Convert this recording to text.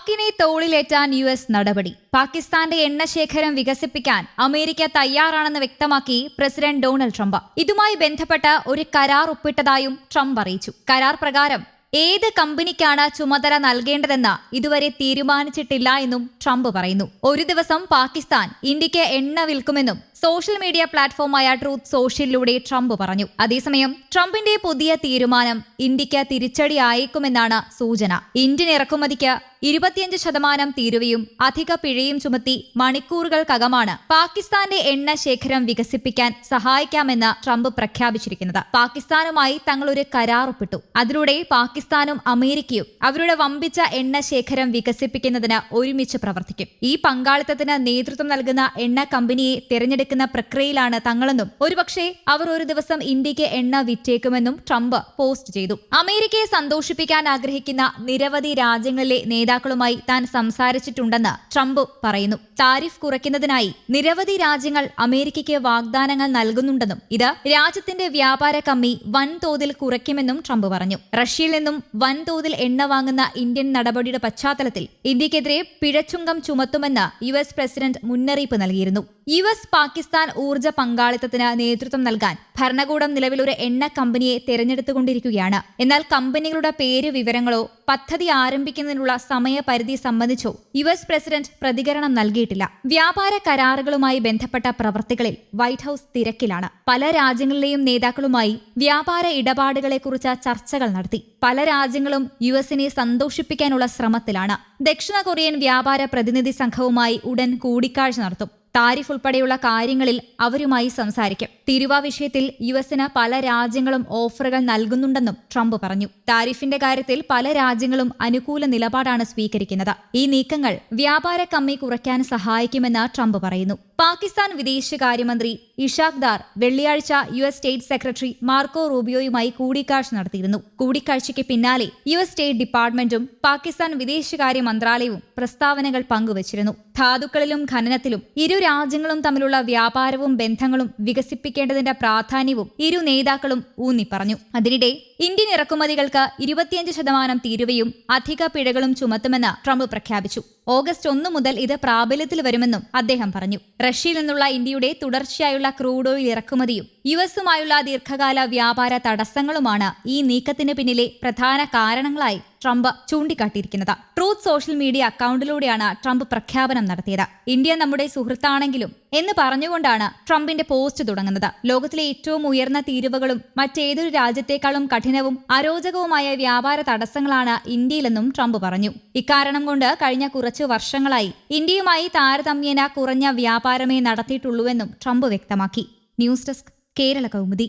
പാക്കിനെ തോളിലേറ്റാൻ US നടപടി. പാകിസ്ഥാന്റെ എണ്ണശേഖരം വികസിപ്പിക്കാൻ അമേരിക്ക തയ്യാറാണെന്ന് വ്യക്തമാക്കി പ്രസിഡന്റ് ഡൊണാൾഡ് ട്രംപ്. ഇതുമായി ബന്ധപ്പെട്ട് ഒരു കരാർ ഒപ്പിട്ടതായും ട്രംപ് അറിയിച്ചു. കരാർ പ്രകാരം ഏത് കമ്പനിക്കാണ് ചുമതല നൽകേണ്ടതെന്ന് ഇതുവരെ തീരുമാനിച്ചിട്ടില്ല എന്നും ട്രംപ് പറയുന്നു. ഒരു ദിവസം പാകിസ്ഥാൻ ഇന്ത്യക്ക് എണ്ണ വിൽക്കുമെന്നും സോഷ്യൽ മീഡിയ പ്ലാറ്റ്ഫോമായ ട്രൂത്ത് സോഷ്യലിലൂടെ ട്രംപ് പറഞ്ഞു. അതേസമയം ട്രംപിന്റെ പുതിയ തീരുമാനം ഇന്ത്യക്ക് തിരിച്ചടിയായേക്കുമെന്നാണ് സൂചന. ഇന്ത്യൻ ഇറക്കുമതിക്ക് 25% തീരുവയും അധിക പിഴയും ചുമത്തി മണിക്കൂറുകൾക്കകമാണ് പാകിസ്ഥാന്റെ എണ്ണ ശേഖരം വികസിപ്പിക്കാൻ സഹായിക്കാമെന്ന് ട്രംപ് പ്രഖ്യാപിച്ചിരിക്കുന്നത്. പാകിസ്ഥാനുമായി തങ്ങൾ ഒരു കരാർ ഒപ്പിട്ടു. അതിലൂടെ പാകിസ്ഥാനും അമേരിക്കയും അവരുടെ വമ്പിച്ച എണ്ണ ശേഖരം വികസിപ്പിക്കുന്നതിന് ഒരുമിച്ച് പ്രവർത്തിക്കും. ഈ പങ്കാളിത്തത്തിന് നേതൃത്വം നൽകുന്ന എണ്ണ കമ്പനിയെ തിരഞ്ഞെടുക്കുന്ന പ്രക്രിയയിലാണ് തങ്ങളെന്നും ഒരുപക്ഷെ അവർ ഒരു ദിവസം ഇന്ത്യക്ക് എണ്ണ വിറ്റേക്കുമെന്നും ട്രംപ് പോസ്റ്റ് ചെയ്തു. അമേരിക്കയെ സന്തോഷിപ്പിക്കാൻ ആഗ്രഹിക്കുന്ന നിരവധി രാജ്യങ്ങളിലെ നേതാക്കളുമായി താൻ സംസാരിച്ചിട്ടുണ്ടെന്ന് ട്രംപ് പറയുന്നു. താരിഫ് കുറയ്ക്കുന്നതിനായി നിരവധി രാജ്യങ്ങൾ അമേരിക്കയ്ക്ക് വാഗ്ദാനങ്ങൾ നൽകുന്നുണ്ടെന്നും ഇത് രാജ്യത്തിന്റെ വ്യാപാര കമ്മി വൻതോതിൽ കുറയ്ക്കുമെന്നും ട്രംപ് പറഞ്ഞു. റഷ്യയിൽ നിന്നും വൻതോതിൽ എണ്ണ വാങ്ങുന്ന ഇന്ത്യൻ നടപടിയുടെ പശ്ചാത്തലത്തിൽ ഇന്ത്യക്കെതിരെ പിഴച്ചുങ്കം ചുമത്തുമെന്ന് യുഎസ് പ്രസിഡന്റ് മുന്നറിയിപ്പ് നൽകിയിരുന്നു. യുഎസ് പാകിസ്ഥാൻ ഊർജ്ജ പങ്കാളിത്തത്തിന് നേതൃത്വം നൽകാൻ ഭരണകൂടം നിലവിലൊരു എണ്ണ കമ്പനിയെ തെരഞ്ഞെടുത്തുകൊണ്ടിരിക്കുകയാണ്. എന്നാൽ കമ്പനികളുടെ പേര് വിവരങ്ങളോ പദ്ധതി ആരംഭിക്കുന്നതിനുള്ള സമയപരിധി സംബന്ധിച്ചോ യുഎസ് പ്രസിഡന്റ് പ്രതികരണം നൽകിയിട്ടില്ല. വ്യാപാര കരാറുകളുമായി ബന്ധപ്പെട്ട പ്രവർത്തികളിൽ വൈറ്റ് ഹൌസ് തിരക്കിലാണ്. പല രാജ്യങ്ങളിലെയും നേതാക്കളുമായി വ്യാപാര ഇടപാടുകളെക്കുറിച്ച് ചർച്ചകൾ നടത്തി. പല രാജ്യങ്ങളും യുഎസിനെ സന്തോഷിപ്പിക്കാനുള്ള ശ്രമത്തിലാണ്. ദക്ഷിണ കൊറിയൻ വ്യാപാര പ്രതിനിധി സംഘവുമായി ഉടൻ കൂടിക്കാഴ്ച നടത്തും. താരിഫ് ഉൾപ്പെടെയുള്ള കാര്യങ്ങളിൽ അവരുമായി സംസാരിക്കും. തിരുവ വിഷയത്തിൽ യുഎസിന് പല രാജ്യങ്ങളും ഓഫറുകൾ നൽകുന്നുണ്ടെന്നും ട്രംപ് പറഞ്ഞു. താരിഫിന്റെ കാര്യത്തിൽ പല രാജ്യങ്ങളും അനുകൂല നിലപാടാണ് സ്വീകരിക്കുന്നത്. ഈ നീക്കങ്ങൾ വ്യാപാര കമ്മി കുറയ്ക്കാൻ സഹായിക്കുമെന്ന് ട്രംപ് പറയുന്നു. പാകിസ്ഥാൻ വിദേശകാര്യമന്ത്രി ഇഷാഖ് ദാർ വെള്ളിയാഴ്ച യുഎസ് സ്റ്റേറ്റ് സെക്രട്ടറി മാർക്കോ റൂബിയോയുമായി കൂടിക്കാഴ്ച നടത്തിയിരുന്നു. കൂടിക്കാഴ്ചയ്ക്ക് പിന്നാലെ യുഎസ് സ്റ്റേറ്റ് ഡിപ്പാർട്ട്മെന്റും പാകിസ്ഥാൻ വിദേശകാര്യ മന്ത്രാലയവും പ്രസ്താവനകൾ പങ്കുവച്ചിരുന്നു. ധാതുക്കളിലും ഖനനത്തിലും ഇരു രാജ്യങ്ങളും തമ്മിലുള്ള വ്യാപാരവും ബന്ധങ്ങളും വികസിപ്പിക്കേണ്ടതിന്റെ പ്രാധാന്യവും ഇരു നേതാക്കളും ഊന്നിപ്പറഞ്ഞു. അതിനിടെ ഇന്ത്യൻ ഇറക്കുമതികൾക്ക് 25% തീരുവയും അധിക പിഴകളും ചുമത്തുമെന്ന് ട്രംപ് പ്രഖ്യാപിച്ചു. ഓഗസ്റ്റ് 1 മുതൽ ഇത് പ്രാബല്യത്തിൽ വരുമെന്നും അദ്ദേഹം പറഞ്ഞു. റഷ്യയിൽ നിന്നുള്ള ഇന്ത്യയുടെ തുടർച്ചയായുള്ള ക്രൂഡ് ഓയിൽ ഇറക്കുമതിയും യുഎസുമായുള്ള ദീർഘകാല വ്യാപാര തടസ്സങ്ങളുമാണ് ഈ നീക്കത്തിന് പിന്നിലെ പ്രധാന കാരണങ്ങളായി ട്രംപ് ചൂണ്ടിക്കാട്ടിയിരിക്കുന്നത്. ട്രൂത്ത് സോഷ്യൽ മീഡിയ അക്കൗണ്ടിലൂടെയാണ് ട്രംപ് പ്രഖ്യാപനം നടത്തിയത്. ഇന്ത്യ നമ്മുടെ സുഹൃത്താണെങ്കിലും എന്ന് പറഞ്ഞുകൊണ്ടാണ് ട്രംപിന്റെ പോസ്റ്റ് തുടങ്ങുന്നത്. ലോകത്തിലെ ഏറ്റവും ഉയർന്ന തീരുവകളും മറ്റേതൊരു രാജ്യത്തെക്കാളും കഠിനവും അരോചകവുമായ വ്യാപാര തടസ്സങ്ങളാണ് ഇന്ത്യയിലെന്നും ട്രംപ് പറഞ്ഞു. ഇക്കാരണം കൊണ്ട് കഴിഞ്ഞ കുറച്ചു വർഷങ്ങളായി ഇന്ത്യയുമായി താരതമ്യേന കുറഞ്ഞ വ്യാപാരമേ നടത്തിയിട്ടുള്ളൂവെന്നും ട്രംപ് വ്യക്തമാക്കി. News desk, Kerala Kaumudi.